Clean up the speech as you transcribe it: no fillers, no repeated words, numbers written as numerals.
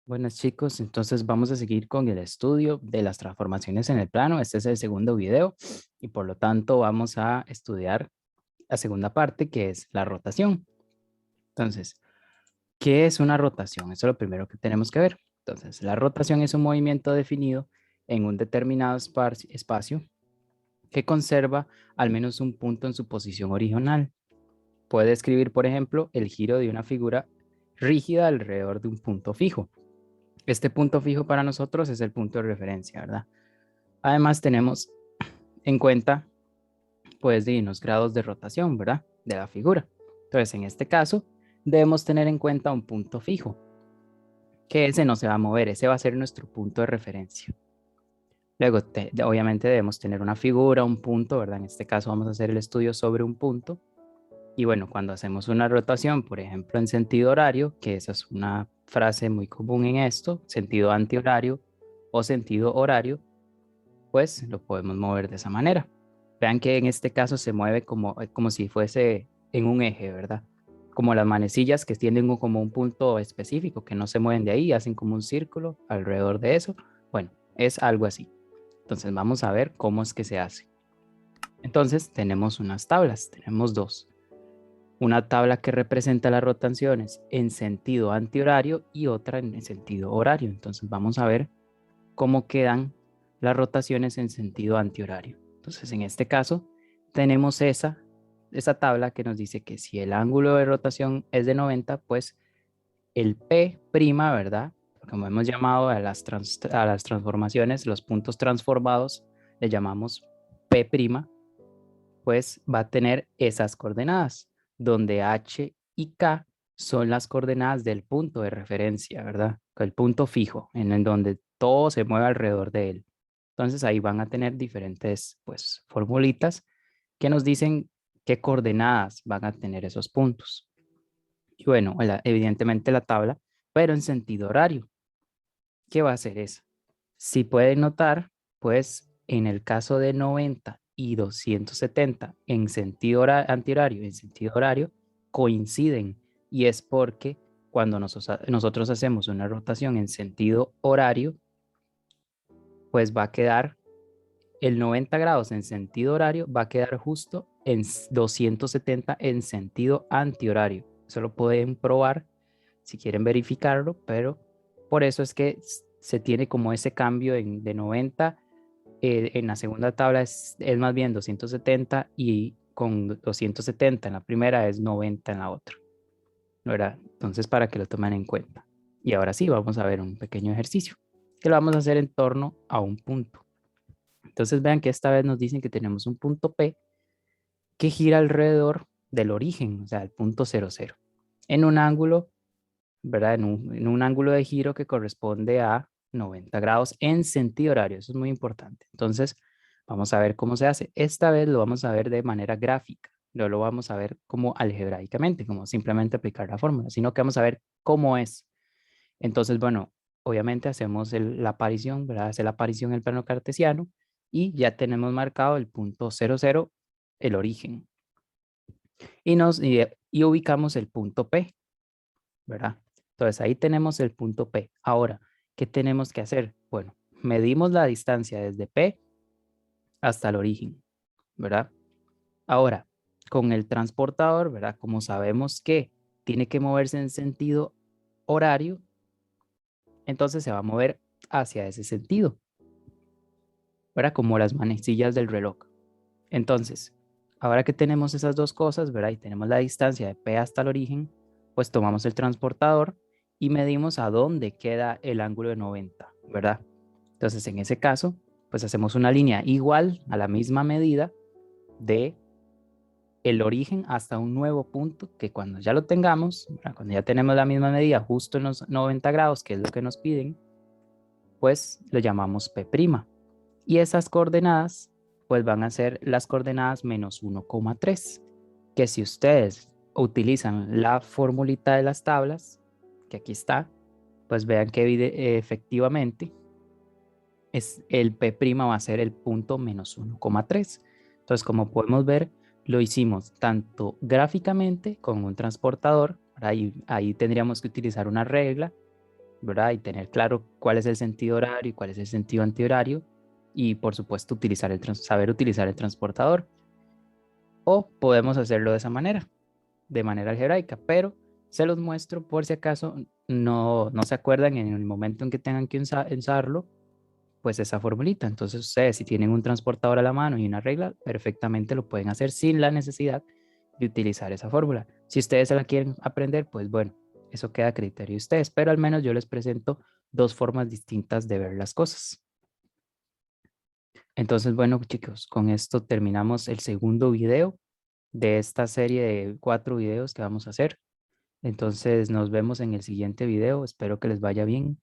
Buenas chicos, entonces vamos a seguir con el estudio de las transformaciones en el plano. Este es el segundo video y por lo tanto vamos a estudiar la segunda parte que es la rotación. Entonces, ¿qué es una rotación? Eso es lo primero que tenemos que ver. Entonces, la rotación es un movimiento definido en un determinado espacio que conserva al menos un punto en su posición original. Puede describir, por ejemplo, el giro de una figura rígida alrededor de un punto fijo. Este punto fijo para nosotros es el punto de referencia, ¿verdad? Además tenemos en cuenta, pues, de unos grados de rotación, ¿verdad? De la figura. Entonces, en este caso, debemos tener en cuenta un punto fijo, que ese no se va a mover, ese va a ser nuestro punto de referencia. Luego, obviamente debemos tener una figura, un punto, ¿verdad? En este caso vamos a hacer el estudio sobre un punto. Y bueno, cuando hacemos una rotación, por ejemplo, en sentido horario, que esa es una frase muy común en esto, sentido antihorario o sentido horario, pues lo podemos mover de esa manera. Vean que en este caso se mueve como si fuese en un eje, ¿verdad? Como las manecillas que tienen como un punto específico, que no se mueven de ahí, hacen como un círculo alrededor de eso. Bueno, es algo así. Entonces vamos a ver cómo es que se hace. Entonces tenemos unas tablas, tenemos dos. Una tabla que representa las rotaciones en sentido antihorario y otra en sentido horario. Entonces vamos a ver cómo quedan las rotaciones en sentido antihorario. Entonces, en este caso, tenemos esa tabla que nos dice que si el ángulo de rotación es de 90, pues el P', ¿verdad? Como hemos llamado a las transformaciones, los puntos transformados, le llamamos P', pues va a tener esas coordenadas, donde H y K son las coordenadas del punto de referencia, ¿verdad? El punto fijo, en donde todo se mueve alrededor de él. Entonces ahí van a tener diferentes, pues, formulitas que nos dicen qué coordenadas van a tener esos puntos. Y bueno, evidentemente la tabla, pero en sentido horario. ¿Qué va a hacer eso? Si pueden notar, pues en el caso de 90 y 270 en sentido antihorario y en sentido horario coinciden, y es porque cuando nosotros hacemos una rotación en sentido horario, pues va a quedar el 90 grados en sentido horario, va a quedar justo en 270 en sentido antihorario. Eso lo pueden probar si quieren verificarlo, pero por eso es que se tiene como ese cambio de 90. En la segunda tabla es más bien 270 y con 270 en la primera es 90 en la otra, ¿verdad? Entonces, para que lo tomen en cuenta. Y ahora sí, vamos a ver un pequeño ejercicio que lo vamos a hacer en torno a un punto. Entonces, vean que esta vez nos dicen que tenemos un punto P que gira alrededor del origen, o sea, el punto 00, en un ángulo, ¿verdad? En un ángulo de giro que corresponde a 90 grados en sentido horario. Eso es muy importante. Entonces, vamos a ver cómo se hace. Esta vez lo vamos a ver de manera gráfica. No lo vamos a ver como algebraicamente, como simplemente aplicar la fórmula, sino que vamos a ver cómo es. Entonces, bueno, obviamente hacemos la aparición, ¿verdad? Hace la aparición en el plano cartesiano y ya tenemos marcado el punto 00, el origen. Y ubicamos el punto P, ¿verdad? Entonces ahí tenemos el punto P. Ahora, ¿qué tenemos que hacer? Bueno, medimos la distancia desde P hasta el origen, ¿verdad? Ahora, con el transportador, ¿verdad? Como sabemos que tiene que moverse en sentido horario, entonces se va a mover hacia ese sentido, ¿verdad? Como las manecillas del reloj. Entonces, ahora que tenemos esas dos cosas, ¿verdad? Y tenemos la distancia de P hasta el origen, pues tomamos el transportador y medimos a dónde queda el ángulo de 90, ¿verdad? Entonces, en ese caso, pues hacemos una línea igual a la misma medida de el origen hasta un nuevo punto que cuando ya lo tengamos, ¿verdad? Cuando ya tenemos la misma medida justo en los 90 grados, que es lo que nos piden, pues lo llamamos P'. Y esas coordenadas pues van a ser las coordenadas menos 1,3, que si ustedes utilizan la formulita de las tablas, que aquí está, pues vean que efectivamente el P' va a ser el punto menos 1,3. Entonces, como podemos ver, lo hicimos tanto gráficamente con un transportador, ahí tendríamos que utilizar una regla, ¿verdad? Y tener claro cuál es el sentido horario y cuál es el sentido antihorario. Y por supuesto, saber utilizar el transportador. O podemos hacerlo de manera algebraica, pero se los muestro por si acaso no se acuerdan en el momento en que tengan que usarlo, pues esa formulita. Entonces ustedes si tienen un transportador a la mano y una regla, perfectamente lo pueden hacer sin la necesidad de utilizar esa fórmula. Si ustedes se la quieren aprender, pues bueno, eso queda a criterio de ustedes, pero al menos yo les presento dos formas distintas de ver las cosas. Entonces, bueno, chicos, con esto terminamos el segundo video de esta serie de 4 videos que vamos a hacer. Entonces, nos vemos en el siguiente video. Espero que les vaya bien.